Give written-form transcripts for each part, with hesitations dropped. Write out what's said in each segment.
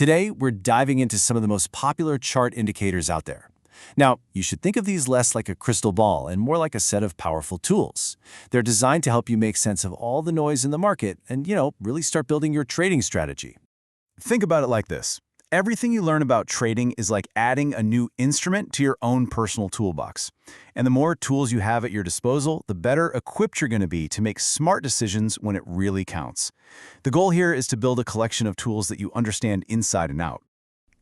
Today, we're diving into some of the most popular chart indicators out there. Now, you should think of these less like a crystal ball and more like a set of powerful tools. They're designed to help you make sense of all the noise in the market and, really start building your trading strategy. Think about it like this. Everything you learn about trading is like adding a new instrument to your own personal toolbox. And the more tools you have at your disposal, the better equipped you're going to be to make smart decisions when it really counts. The goal here is to build a collection of tools that you understand inside and out.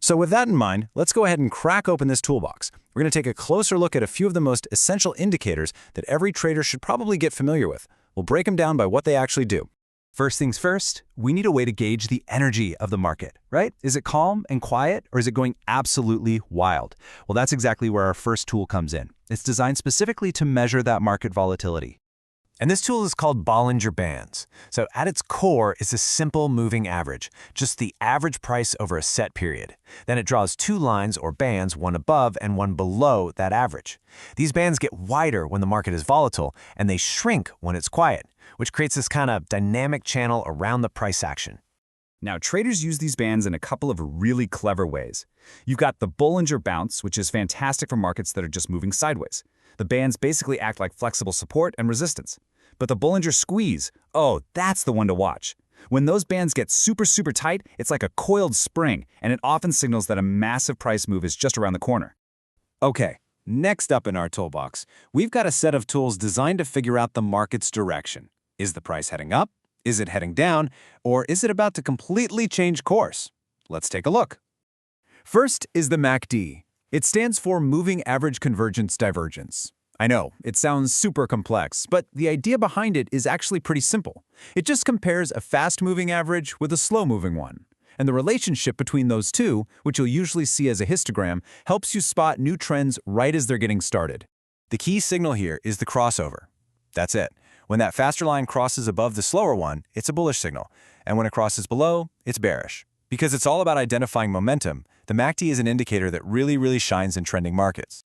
So with that in mind, let's go ahead and crack open this toolbox. We're going to take a closer look at a few of the most essential indicators that every trader should probably get familiar with. We'll break them down by what they actually do. First things first, we need a way to gauge the energy of the market, right? Is it calm and quiet, or is it going absolutely wild? Well, that's exactly where our first tool comes in. It's designed specifically to measure that market volatility. And this tool is called Bollinger Bands. So at its core is a simple moving average, just the average price over a set period. Then it draws two lines or bands, one above and one below that average. These bands get wider when the market is volatile, and they shrink when it's quiet, which creates this kind of dynamic channel around the price action. Now, traders use these bands in a couple of really clever ways. You've got the Bollinger Bounce, which is fantastic for markets that are just moving sideways. The bands basically act like flexible support and resistance. But the Bollinger Squeeze, oh, that's the one to watch. When those bands get super tight, it's like a coiled spring, and it often signals that a massive price move is just around the corner. Okay, next up in our toolbox, we've got a set of tools designed to figure out the market's direction. Is the price heading up? Is it heading down? Or is it about to completely change course? Let's take a look. First is the MACD. It stands for Moving Average Convergence Divergence. I know, it sounds super complex, but the idea behind it is actually pretty simple. It just compares a fast-moving average with a slow-moving one. And the relationship between those two, which you'll usually see as a histogram, helps you spot new trends right as they're getting started. The key signal here is the crossover. That's it. When that faster line crosses above the slower one, it's a bullish signal. And when it crosses below, it's bearish. Because it's all about identifying momentum, the MACD is an indicator that really shines in trending markets.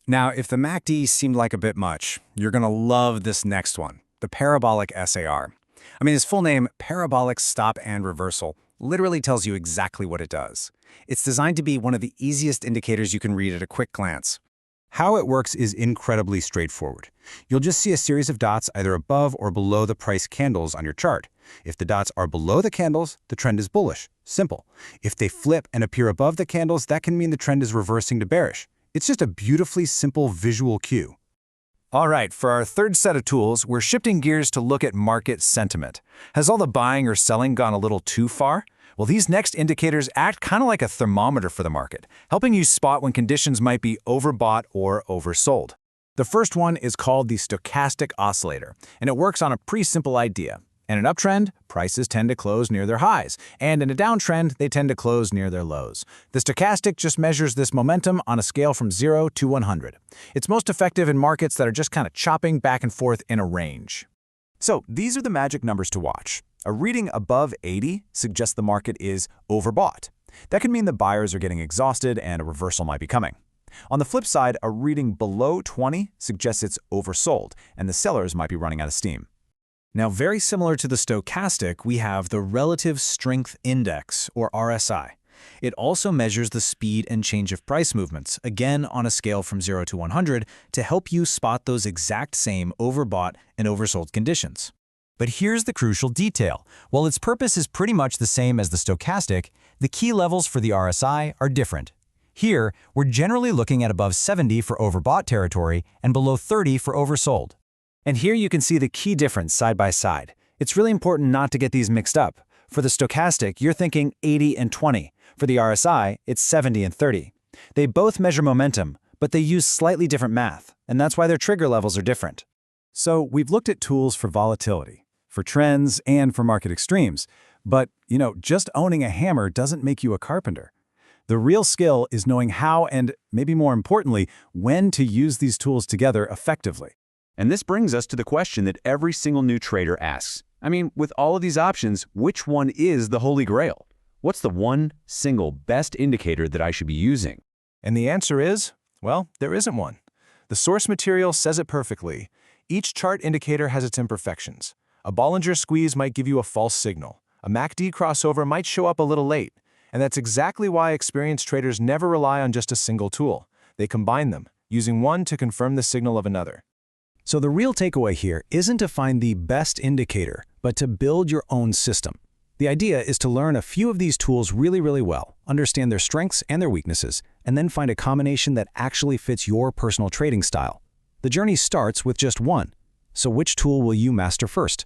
Now, if the MACD seemed like a bit much, you're going to love this next one, the Parabolic SAR. I mean, his full name, Parabolic Stop and Reversal, literally tells you exactly what it does. It's designed to be one of the easiest indicators you can read at a quick glance. How it works is incredibly straightforward. You'll just see a series of dots either above or below the price candles on your chart. If the dots are below the candles, the trend is bullish. Simple. If they flip and appear above the candles, that can mean the trend is reversing to bearish. It's just a beautifully simple visual cue. All right, for our third set of tools, we're shifting gears to look at market sentiment. Has all the buying or selling gone a little too far? Well, these next indicators act kind of like a thermometer for the market, helping you spot when conditions might be overbought or oversold. The first one is called the stochastic oscillator, and it works on a pretty simple idea. In an uptrend, prices tend to close near their highs, and in a downtrend, they tend to close near their lows. The stochastic just measures this momentum on a scale from 0 to 100. It's most effective in markets that are just kind of chopping back and forth in a range. So these are the magic numbers to watch. A reading above 80 suggests the market is overbought. That can mean the buyers are getting exhausted and a reversal might be coming. On the flip side, a reading below 20 suggests it's oversold, and the sellers might be running out of steam. Now, very similar to the stochastic, we have the Relative Strength Index, or RSI. It also measures the speed and change of price movements, again on a scale from 0 to 100, to help you spot those exact same overbought and oversold conditions. But here's the crucial detail. While its purpose is pretty much the same as the stochastic, the key levels for the RSI are different. Here, we're generally looking at above 70 for overbought territory and below 30 for oversold. And here you can see the key difference side by side. It's really important not to get these mixed up. For the stochastic, you're thinking 80 and 20. For the RSI, it's 70 and 30. They both measure momentum, but they use slightly different math, and that's why their trigger levels are different. So we've looked at tools for volatility, for trends, and for market extremes. But, just owning a hammer doesn't make you a carpenter. The real skill is knowing how and, maybe more importantly, when to use these tools together effectively. And this brings us to the question that every single new trader asks. I mean, with all of these options, which one is the holy grail? What's the one single best indicator that I should be using? And the answer is, well, there isn't one. The source material says it perfectly. Each chart indicator has its imperfections. A Bollinger Squeeze might give you a false signal. A MACD crossover might show up a little late. And that's exactly why experienced traders never rely on just a single tool. They combine them, using one to confirm the signal of another. So the real takeaway here isn't to find the best indicator, but to build your own system. The idea is to learn a few of these tools really, really well, understand their strengths and their weaknesses, and then find a combination that actually fits your personal trading style. The journey starts with just one. So which tool will you master first?